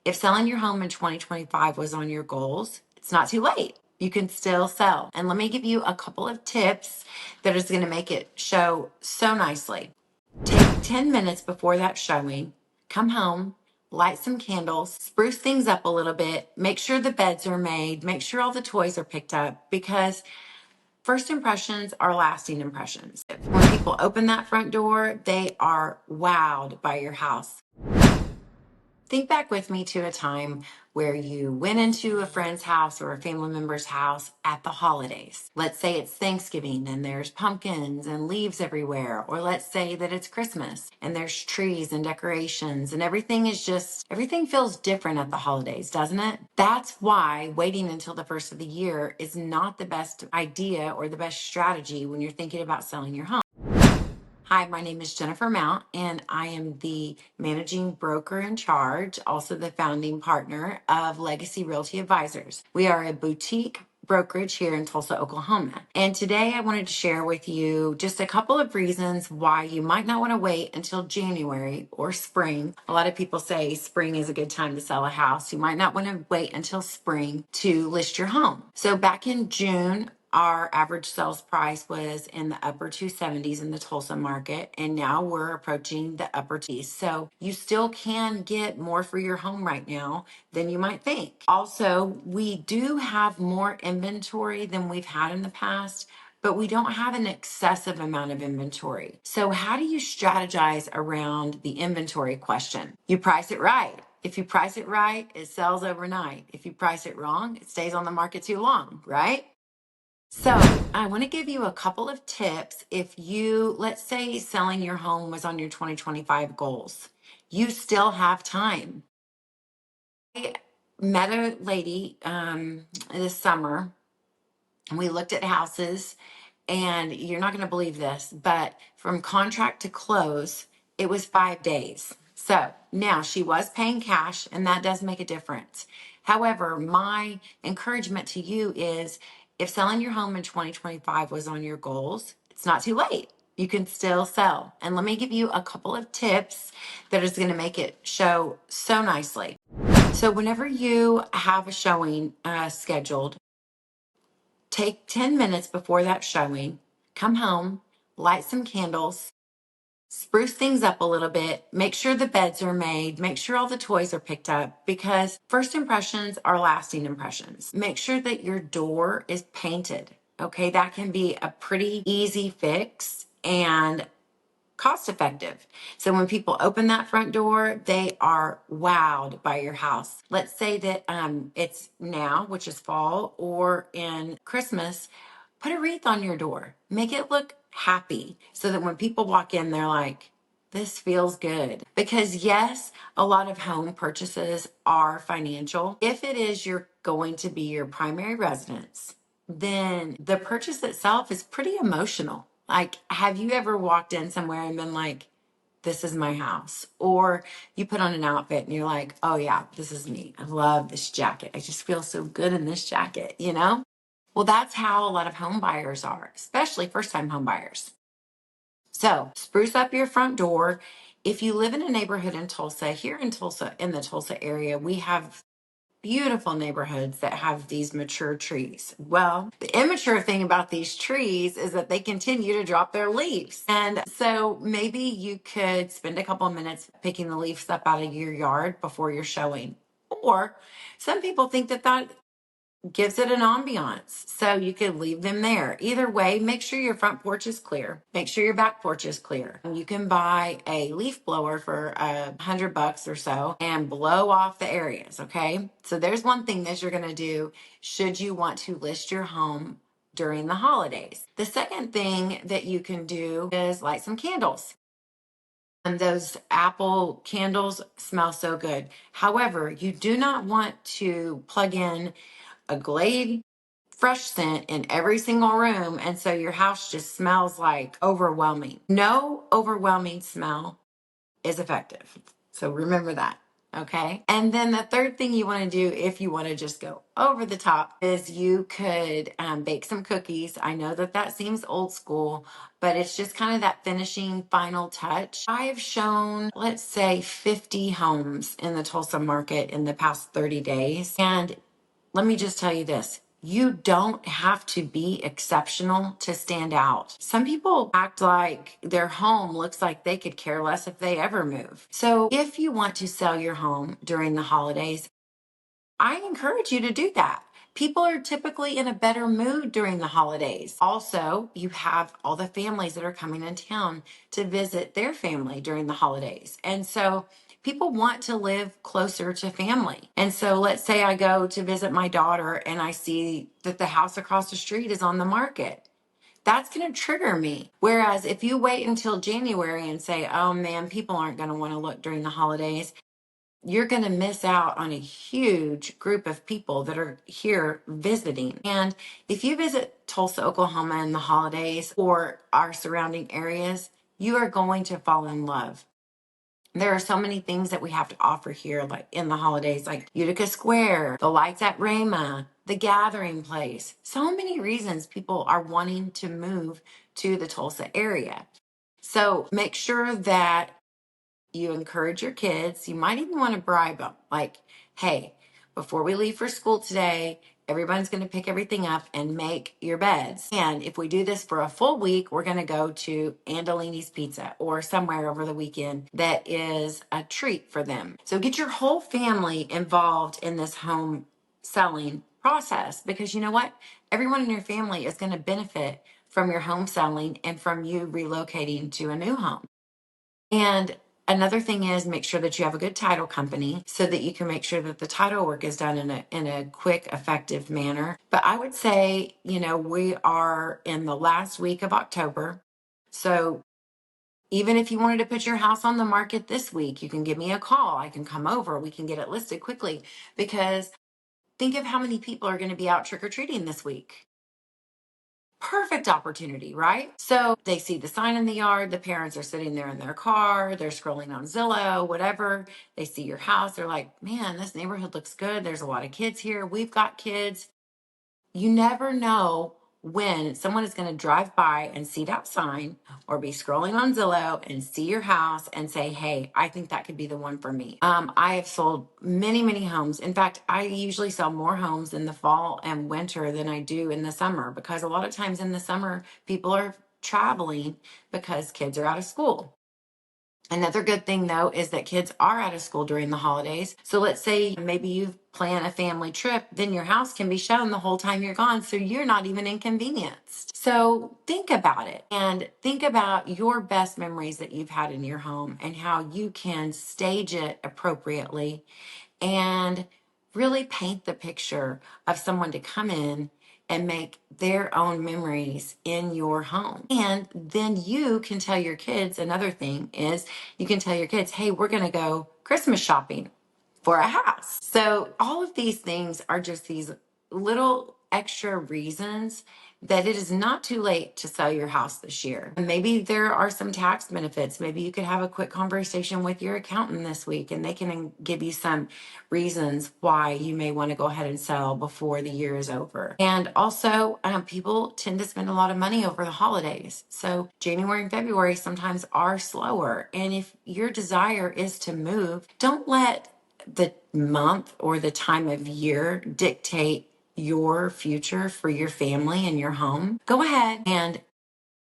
If selling your home in 2025 was on your goals, it's not too late. You can still sell. And let me give you a couple of tips that is going to make it show so nicely. Take 10 minutes before that showing, come home, light some candles, spruce things up a little bit, make sure the beds are made, make sure all the toys are picked up, because first impressions are lasting impressions. When people open that front door, they are wowed by your house. Think back with me to a time where you went into a friend's house or a family member's house at the holidays. Let's say it's Thanksgiving and there's pumpkins and leaves everywhere. Or let's say that it's Christmas and there's trees and decorations and everything feels different at the holidays, doesn't it? That's why waiting until the first of the year is not the best idea or the best strategy when you're thinking about selling your home. Hi, my name is Jennifer Mount, and I am the managing broker in charge, also the founding partner of Legacy Realty Advisors. We are a boutique brokerage here in Tulsa, Oklahoma. And today I wanted to share with you just a couple of reasons why you might not want to wait until January or spring. A lot of people say spring is a good time to sell a house. You might not want to wait until spring to list your home. So back in June, our average sales price was in the upper 270s in the Tulsa market, and now we're approaching the upper T's. So you still can get more for your home right now than you might think. Also, we do have more inventory than we've had in the past, but we don't have an excessive amount of inventory. So how do you strategize around the inventory question? You price it right. If you price it right, it sells overnight. If you price it wrong, it stays on the market too long, right? So I want to give you a couple of tips. If you, let's say selling your home was on your 2025 goals, you still have time. I met a lady this summer, and we looked at houses, and you're not going to believe this, but from contract to close, it was 5 days. So now she was paying cash, and that does make a difference. However, my encouragement to you is if selling your home in 2025 was on your goals, it's not too late. You can still sell. And let me give you a couple of tips that is going to make it show so nicely. So whenever you have a showing scheduled, take 10 minutes before that showing, come home, light some candles, spruce things up a little bit, make sure the beds are made, make sure all the toys are picked up, because first impressions are lasting impressions. Make sure that your door is painted. Okay, that can be a pretty easy fix and cost effective. So when people open that front door, they are wowed by your house. Let's say that it's now, which is fall, or in Christmas, put a wreath on your door. Make it look happy so that when people walk in, they're like, this feels good. Because yes, a lot of home purchases are financial. If it is you're going to be your primary residence, then the purchase itself is pretty emotional. Like, have you ever walked in somewhere and been like, this is my house? Or you put on an outfit and you're like, oh yeah, this is me. I love this jacket. I just feel so good in this jacket, you know? Well, that's how a lot of home buyers are, especially first-time home buyers. So spruce up your front door. If you live in a neighborhood in Tulsa, here in Tulsa, in the Tulsa area, we have beautiful neighborhoods that have these mature trees. Well, the immature thing about these trees is that they continue to drop their leaves. And so maybe you could spend a couple of minutes picking the leaves up out of your yard before you're showing. Or some people think that gives it an ambiance. So you could leave them there. Either way, make sure your front porch is clear. Make sure your back porch is clear. You can buy a leaf blower for $100 or so and blow off the areas. Okay. So there's one thing that you're going to do should you want to list your home during the holidays. The second thing that you can do is light some candles. And those apple candles smell so good. However, you do not want to plug in a Glade fresh scent in every single room, and so your house just smells like overwhelming. No overwhelming smell is effective. So remember that. Okay. And then the third thing you want to do, if you want to just go over the top, is you could bake some cookies. I know that that seems old school, but it's just kind of that finishing final touch. I've shown, let's say, 50 homes in the Tulsa market in the past 30 days. And let me just tell you this. You don't have to be exceptional to stand out. Some people act like their home looks like they could care less if they ever move. So if you want to sell your home during the holidays, I encourage you to do that. People are typically in a better mood during the holidays. Also, you have all the families that are coming in town to visit their family during the holidays. And so people want to live closer to family. And so let's say I go to visit my daughter and I see that the house across the street is on the market. That's going to trigger me. Whereas if you wait until January and say, oh man, people aren't going to want to look during the holidays, you're going to miss out on a huge group of people that are here visiting. And if you visit Tulsa, Oklahoma in the holidays or our surrounding areas, you are going to fall in love. There are so many things that we have to offer here, like in the holidays, like Utica Square, the lights at Rama, the gathering place. So many reasons people are wanting to move to the Tulsa area. So make sure that you encourage your kids. You might even want to bribe them. Like, hey, before we leave for school today, everyone's going to pick everything up and make your beds. And if we do this for a full week, we're going to go to Andolini's Pizza or somewhere over the weekend that is a treat for them. So get your whole family involved in this home selling process, because you know what? Everyone in your family is going to benefit from your home selling and from you relocating to a new home. And another thing is make sure that you have a good title company so that you can make sure that the title work is done in a quick, effective manner. But I would say, you know, we are in the last week of October. So even if you wanted to put your house on the market this week, you can give me a call. I can come over. We can get it listed quickly, because think of how many people are going to be out trick-or-treating this week. Perfect opportunity, right? So they see the sign in the yard, the parents are sitting there in their car, they're scrolling on Zillow, whatever. They see your house, they're like, man, this neighborhood looks good. There's a lot of kids here. We've got kids. You never know when someone is going to drive by and see that sign or be scrolling on Zillow and see your house and say, hey, I think that could be the one for me. I have sold many, many homes. In fact, I usually sell more homes in the fall and winter than I do in the summer, because a lot of times in the summer, people are traveling because kids are out of school. Another good thing, though, is that kids are out of school during the holidays. So let's say maybe you plan a family trip, then your house can be shown the whole time you're gone, so you're not even inconvenienced. So think about it and think about your best memories that you've had in your home and how you can stage it appropriately and really paint the picture of someone to come in and make their own memories in your home. And then you can tell your kids, another thing is you can tell your kids, hey, we're going to go Christmas shopping for a house. So all of these things are just these little extra reasons that it is not too late to sell your house this year. And maybe there are some tax benefits. Maybe you could have a quick conversation with your accountant this week and they can give you some reasons why you may want to go ahead and sell before the year is over. And also, people tend to spend a lot of money over the holidays. So January and February sometimes are slower. And if your desire is to move, don't let the month or the time of year dictate your future for your family and your home. Go ahead and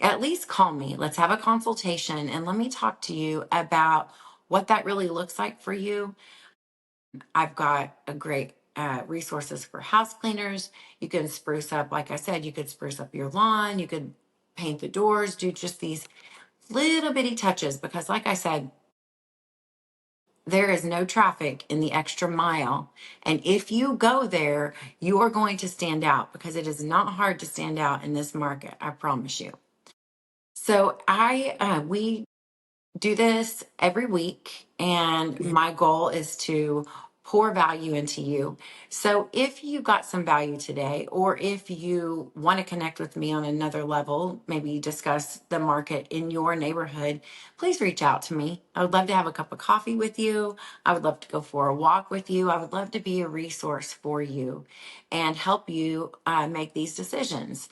at least call me. Let's have a consultation and let me talk to you about what that really looks like for you. I've got a great resources for house cleaners. You can spruce up, like I said, you could spruce up your lawn, you could paint the doors, do just these little bitty touches, because like I said, there is no traffic in the extra mile. And if you go there, you are going to stand out, because it is not hard to stand out in this market. I promise you. So we do this every week. And my goal is to pour value into you. So if you got some value today, or if you want to connect with me on another level, maybe discuss the market in your neighborhood, please reach out to me. I would love to have a cup of coffee with you. I would love to go for a walk with you. I would love to be a resource for you and help you make these decisions.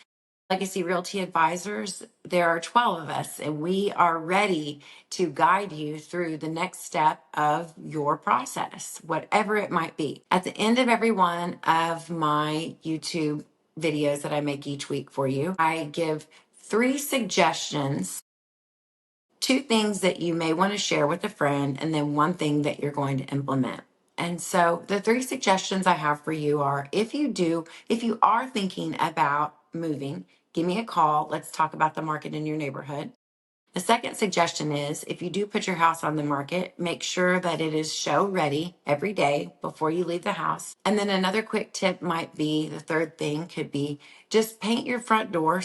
Legacy Realty Advisors, there are 12 of us, and we are ready to guide you through the next step of your process, whatever it might be. At the end of every one of my YouTube videos that I make each week for you, I give 3 suggestions, 2 things that you may want to share with a friend, and then 1 thing that you're going to implement. And so the 3 suggestions I have for you are, if you are thinking about moving, give me a call. Let's talk about the market in your neighborhood. The second suggestion is, if you do put your house on the market, make sure that it is show ready every day before you leave the house. And then another quick tip might be, the third thing could be, just paint your front door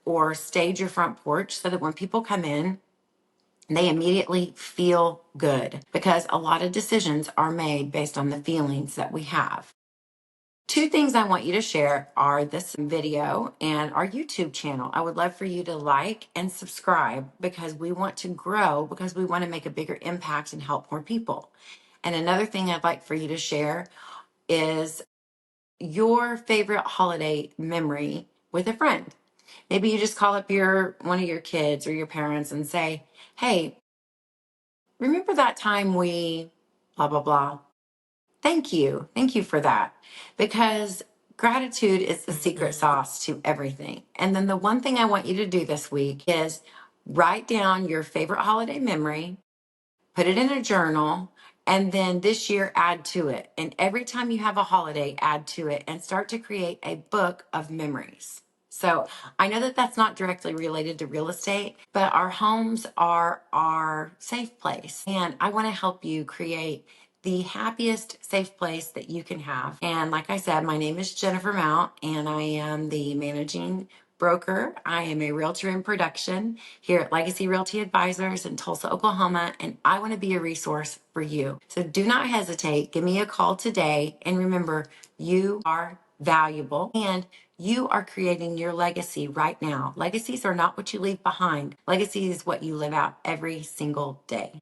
or stage your front porch so that when people come in, they immediately feel good, because a lot of decisions are made based on the feelings that we have. 2 things I want you to share are this video and our YouTube channel. I would love for you to like and subscribe, because we want to grow, because we want to make a bigger impact and help more people. And another thing I'd like for you to share is your favorite holiday memory with a friend. Maybe you just call up one of your kids or your parents and say, "Hey, remember that time we blah, blah, blah." Thank you. Thank you for that. Because gratitude is the secret sauce to everything. And then the one thing I want you to do this week is write down your favorite holiday memory, put it in a journal, and then this year add to it. And every time you have a holiday, add to it and start to create a book of memories. So I know that that's not directly related to real estate, but our homes are our safe place. And I want to help you create the happiest safe place that you can have. And like I said, my name is Jennifer Mount, and I am the managing broker. I am a realtor in production here at Legacy Realty Advisors in Tulsa, Oklahoma, and I want to be a resource for you. So do not hesitate. Give me a call today. And remember, you are valuable and you are creating your legacy right now. Legacies are not what you leave behind. Legacy is what you live out every single day.